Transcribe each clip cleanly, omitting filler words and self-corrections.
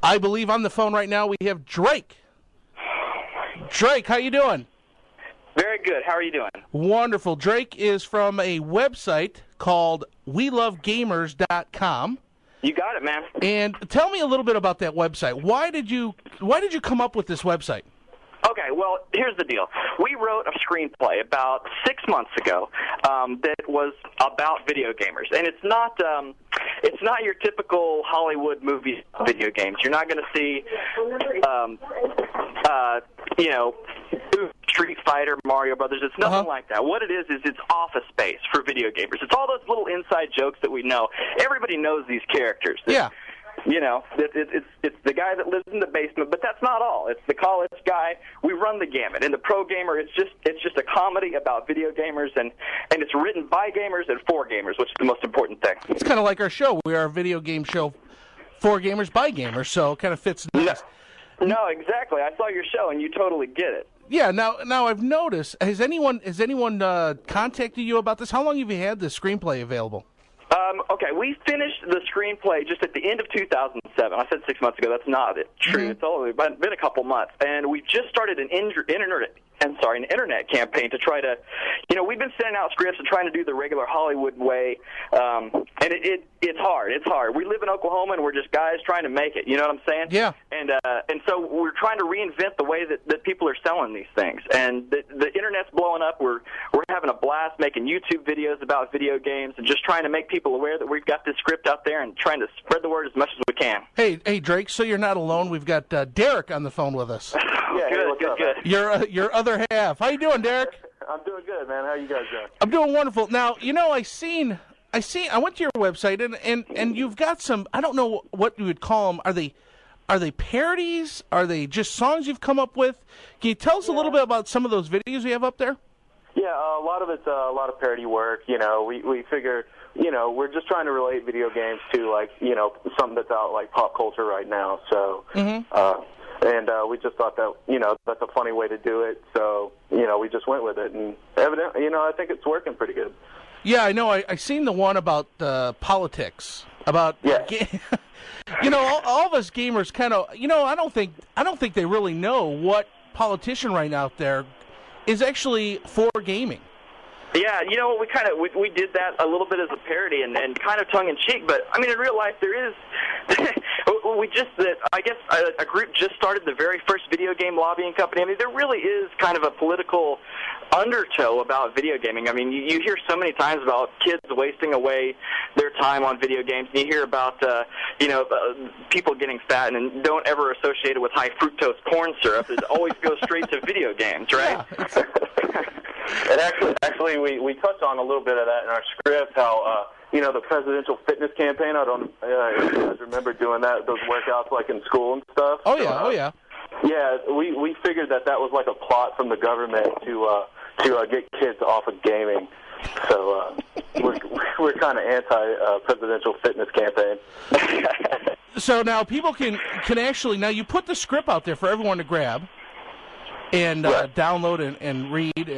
I believe on the phone right now we have Drake. Drake, how you doing? Very good. How are you doing? Wonderful. Drake is from a website called welovegamerz.com. You got it, man. And tell me a little bit about that website. Why did you come up with this website? Okay, well, here's the deal. We wrote a screenplay about 6 months ago that was about video gamers, and it's not your typical Hollywood movie video games. You're not going to see, Street Fighter, Mario Brothers. It's nothing like that. What it is it's Office Space for video gamers. It's all those little inside jokes that we know. Everybody knows these characters. Yeah. You know, it's the guy that lives in the basement, but that's not all. It's the college guy. We run the gamut. And the pro gamer, it's just a comedy about video gamers, and it's written by gamers and for gamers, which is the most important thing. It's kind of like our show. We are a video game show for gamers by gamers, so it kind of fits nice. No, exactly. I saw your show, and you totally get it. Yeah. Now I've noticed. Has anyone contacted you about this? How long have you had this screenplay available? Okay, we finished the screenplay just at the end of 2007. I said 6 months ago. That's not true. It's only been a couple months, and we just started an internet campaign to try to, we've been sending out scripts and trying to do the regular Hollywood way, and it's hard. It's hard. We live in Oklahoma, and we're just guys trying to make it. You know what I'm saying? Yeah. And so we're trying to reinvent the way that people are selling these things, and the internet's blowing up. We're having a blast making YouTube videos about video games and just trying to make people aware that we've got this script out there and trying to spread the word as much as we can. Hey, Drake. So you're not alone. We've got Derek on the phone with us. Yeah, good. Your other half. How you doing, Derek? I'm doing good, man. How you guys doing? I'm doing wonderful. Now, I went to your website and you've got some. I don't know what you would call them. Are they parodies? Are they just songs you've come up with? Can you tell us a little bit about some of those videos you have up there? Yeah, a lot of it's a lot of parody work. We figure, we're just trying to relate video games to something that's out like pop culture right now. So, and we just thought that that's a funny way to do it. So we just went with it, and evidently, I think it's working pretty good. Yeah, I know. I seen the one about politics. About all of us gamers kind of I don't think they really know what politician right now out there is actually for gaming. Yeah, we did that a little bit as a parody and kind of tongue-in-cheek, but, I mean, in real life there is, a group just started the very first video game lobbying company. I mean, there really is kind of a political undertow about video gaming. I mean, you hear so many times about kids wasting away their time on video games, and you hear about, people getting fat, and don't ever associate it with high fructose corn syrup. It always goes straight to video games, right? Yeah. And actually, we touched on a little bit of that in our script, how, the presidential fitness campaign, I don't if you guys remember doing that, those workouts like in school and stuff. Oh, yeah, Yeah, we figured that was like a plot from the government to get kids off of gaming. So we're kind of anti-presidential fitness campaign. So now people can actually, now you put the script out there for everyone to grab and download and read.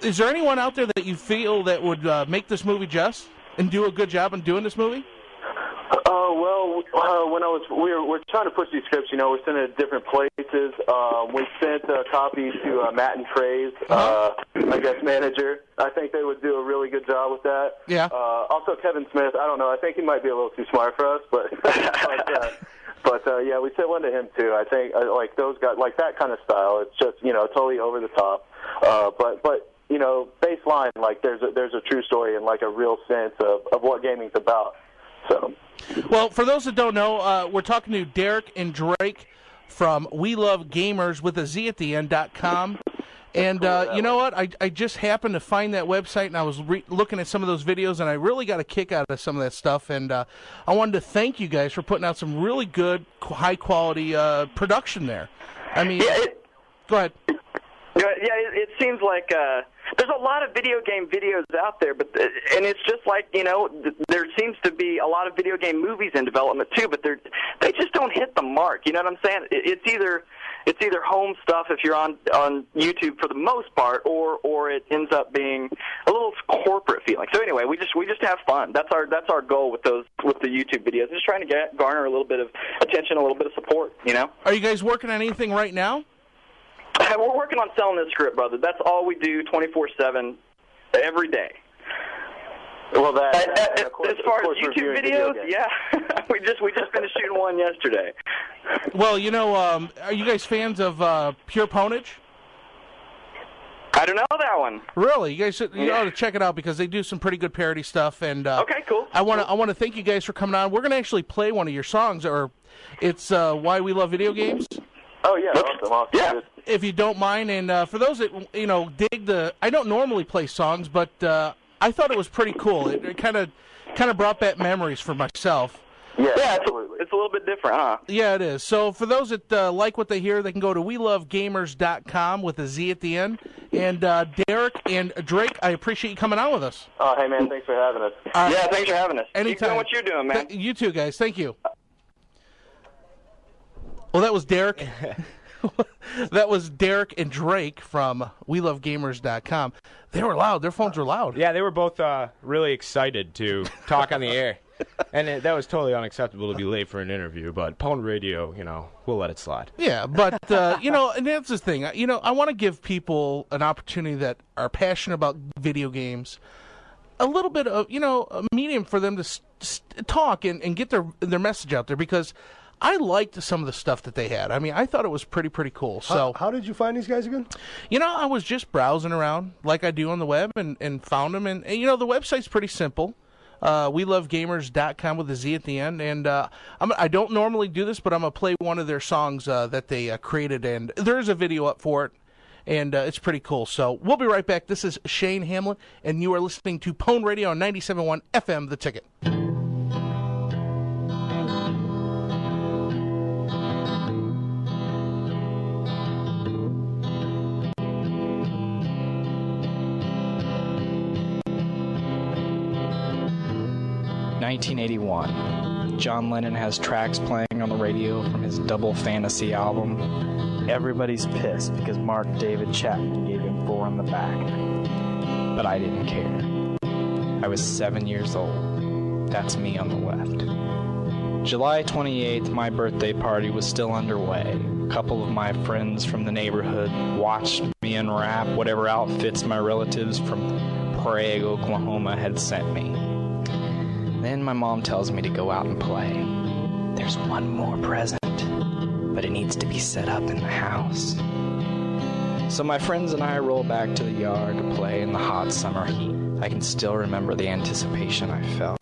Is there anyone out there that you feel that would make this movie just and do a good job in doing this movie? When we're trying to push these scripts, we're sending it to different places. We sent copies to Matt and Trey's, I guess, manager. I think they would do a really good job with that. Yeah. Also, Kevin Smith, I don't know. I think he might be a little too smart for us, but yeah, we sent one to him too. I think like those guys, like that kind of style. It's just totally over the top, but baseline, like there's a true story and like a real sense of what gaming's about. So. Well, for those that don't know, we're talking to Derek and Drake from welovegamerz with a Z at the end.com. And you know what? I just happened to find that website, and I was looking at some of those videos, and I really got a kick out of some of that stuff. And I wanted to thank you guys for putting out some really good, high-quality production there. I mean, go ahead. Yeah, it seems like there's a lot of video game videos out there, and it's just like, there seems to be a lot of video game movies in development too, but they just don't hit the mark. You know what I'm saying? It's either it's either home stuff if you're on YouTube for the most part, or it ends up being a little corporate feeling. So anyway, we just have fun. That's our goal with the YouTube videos. Just trying to garner a little bit of attention, a little bit of support. You know. Are you guys working on anything right now? We're working on selling this script, brother. That's all we do, 24/7, every day. Well, as far as YouTube videos, yeah, we just finished shooting one yesterday. Well, you know, are you guys fans of Pure Pwned? I don't know that one. Really? You guys ought to check it out because they do some pretty good parody stuff. And okay, cool. I want to thank you guys for coming on. We're going to actually play one of your songs, or it's Why We Love Video Games. Oh yeah, awesome. Yeah. If you don't mind, and for those that dig I don't normally play songs, but I thought it was pretty cool. It kind of brought back memories for myself. Yeah, absolutely. It's a little bit different, huh? Yeah, it is. So for those that like what they hear, they can go to welovegamerz.com with a Z at the end. And Derek and Drake, I appreciate you coming on with us. Oh, hey, man, thanks for having us. Yeah, thanks for having us. Anytime. Keep doing what you're doing, man. You too, guys. Thank you. Well, that was Derek. That was Derek and Drake from welovegamerz.com. They were loud. Their phones were loud. Yeah, they were both really excited to talk on the air. And that was totally unacceptable to be late for an interview, but Pwned Radio, we'll let it slide. Yeah, but, and that's the thing. I want to give people an opportunity that are passionate about video games a little bit of, a medium for them to talk and get their message out there, because I liked some of the stuff that they had. I mean, I thought it was pretty cool. So, how did you find these guys again? I was just browsing around like I do on the web and found them. And the website's pretty simple. welovegamerz.com with a Z at the end. And I don't normally do this, but I'm going to play one of their songs that they created. And there's a video up for it. And it's pretty cool. So we'll be right back. This is Shane Hamlin, and you are listening to Pwned Radio on 97.1 FM, The Ticket. 1981. John Lennon has tracks playing on the radio from his Double Fantasy album. Everybody's pissed because Mark David Chapman gave him 4 on the back. But I didn't care. I was 7 years old. That's me on the left. July 28th, my birthday party was still underway. A couple of my friends from the neighborhood watched me unwrap whatever outfits my relatives from Prague, Oklahoma had sent me. Then my mom tells me to go out and play. There's one more present, but it needs to be set up in the house. So my friends and I roll back to the yard to play in the hot summer heat. I can still remember the anticipation I felt.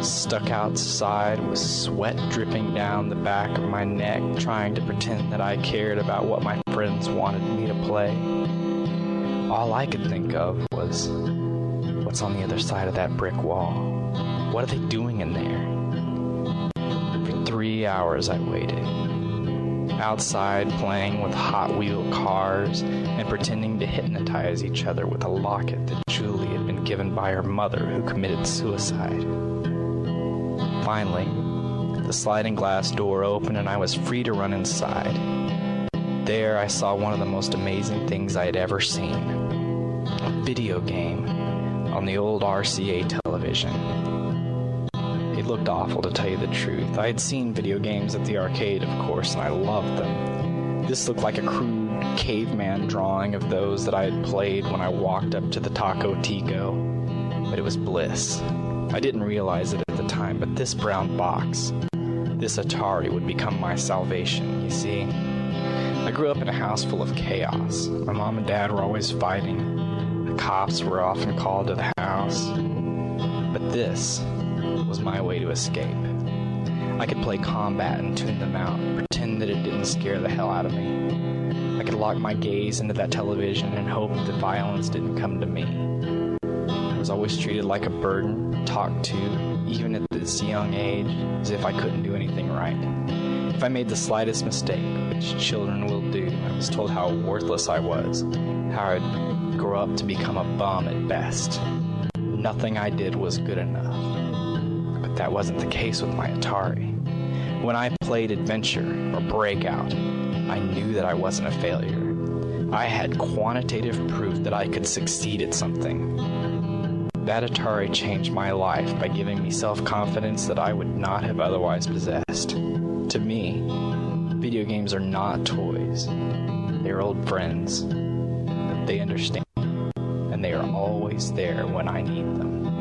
Stuck outside with sweat dripping down the back of my neck, trying to pretend that I cared about what my friends wanted me to play. All I could think of was, what's on the other side of that brick wall? What are they doing in there? For 3 hours I waited. Outside playing with Hot Wheel cars and pretending to hypnotize each other with a locket that Julie had been given by her mother, who committed suicide. Finally, the sliding glass door opened and I was free to run inside. There I saw one of the most amazing things I had ever seen. A video game on the old RCA television. It looked awful, to tell you the truth. I had seen video games at the arcade, of course, and I loved them. This looked like a crude caveman drawing of those that I had played when I walked up to the Taco Tico. But it was bliss. I didn't realize it at the time, but this brown box, this Atari, would become my salvation, you see. I grew up in a house full of chaos. My mom and dad were always fighting. The cops were often called to the house. But this was my way to escape. I could play combat and tune them out, pretend that it didn't scare the hell out of me. I could lock my gaze into that television and hope that violence didn't come to me. I was always treated like a burden, talked to, even at this young age, as if I couldn't do anything right. If I made the slightest mistake, which children will do, I was told how worthless I was, how I'd grow up to become a bum at best. Nothing I did was good enough. But that wasn't the case with my Atari. When I played Adventure or Breakout, I knew that I wasn't a failure. I had quantitative proof that I could succeed at something. That Atari changed my life by giving me self-confidence that I would not have otherwise possessed. To me, video games are not toys. They're old friends. They understand, and they are always there when I need them.